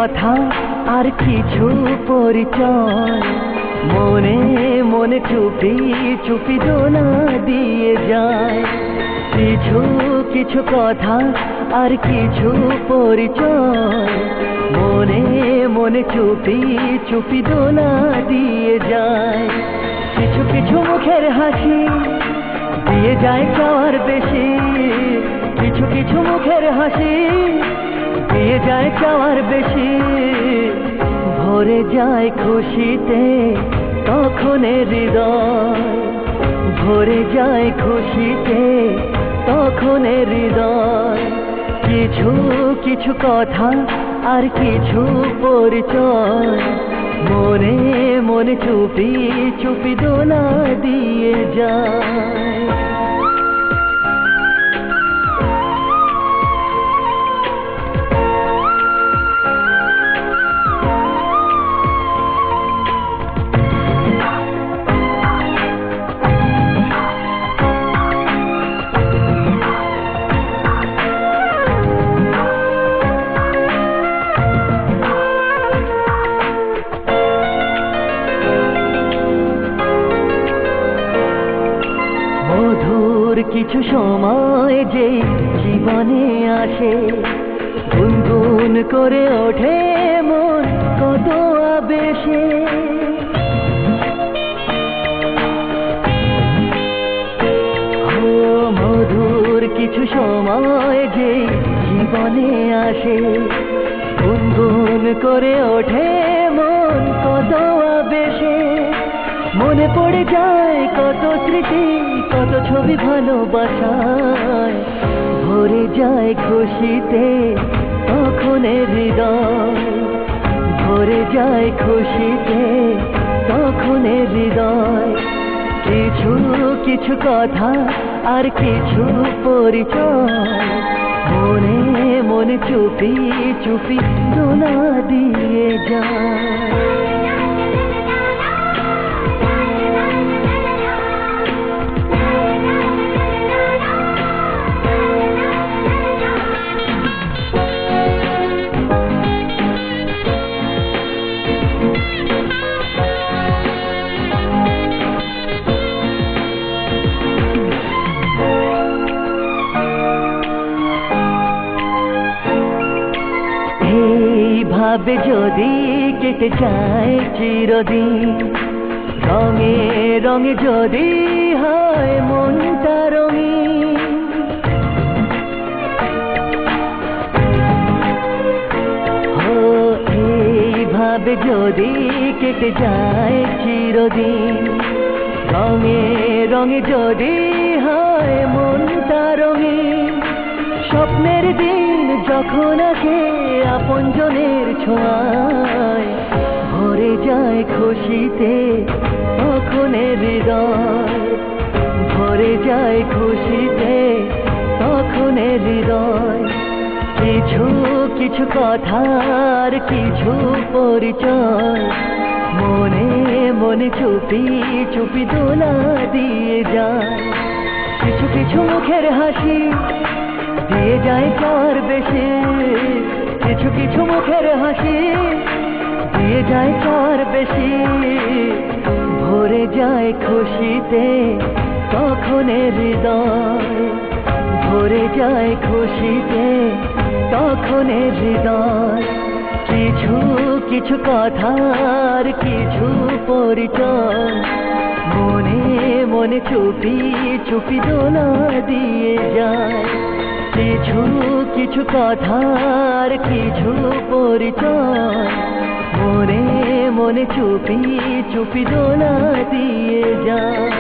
কথা আর কিছু পরিচয়, মনে মনে চুপি চুপি দোলা দিয়ে যায়। কিছু কিছু কথা আর কিছু পরিচয়, মনে মনে চুপি চুপি দোলা দিয়ে যায়। কিছু কিছু মুখের হাসি দিয়ে যায় চাওয়ার বেশি, কিছু কিছু মুখের হাসি দিয়ে যায় চাওয়ার বেশি। ভরে যায় খুশিতে তখন হৃদয়, ভরে যায় খুশিতে তখন হৃদয়। কিছু কিছু কথা আর কিছু পরিচয়, মনে মনে চুপি চুপি দোলা দিয়ে যায়। মধুর কিছু সময় যে জীবনে আসে, গুনগুন করে ওঠে মন কত আবেশে। মধুর কিছু সময় যে জীবনে আসে, গুনগুন করে ওঠে মন কত আবেশে। মনে পড়ে যায় কত স্মৃতি, কত ছবি ভালোবাসায়, ভরে যায় খুশিতে তখন হৃদয়, ভরে যায় খুশিতে তখন হৃদয়। কিছু কিছু কথা আর কিছু পরিচয়, মনে মনে চুপি চুপি দোলা দিয়ে যায়। এইভাবে যদি কেটে যায় চিরদিন, রঙে রঙে যদি হয় মনটা রঙিন। এইভাবে যদি কেটে যায় চিরদিন, রঙে রঙে যদি হয় মনটা রঙিন। স্বপ্নের দিন যখন আসে আপনজনের ছোঁয়ায়, ভরে যায় খুশিতে তখন হৃদয়, ভরে যায় খুশিতে তখন হৃদয়। কিছু কিছু কথা আর কিছু পরিচয়, মনে মনে চুপি চুপি দোলা দিয়ে যায়। কিছু কিছু মুখের হাসি দিয়ে যায় চাওয়ার বেশি, কিছু কিছু মুখের হাসি দিয়ে যায় চাওয়ার বেশি। ভরে যায় খুশিতে তখন হৃদয়, ভরে যায় খুশিতে তখন হৃদয়। কিছু কিছু কথা আর কিছু পরিচয়, মনে মনে চুপি চুপি দোলা দিয়ে যায়। কিছু কিছু কথা আর কিছু পরিচয়, মনে মনে চুপি চুপি দোলা দিয়ে যায়।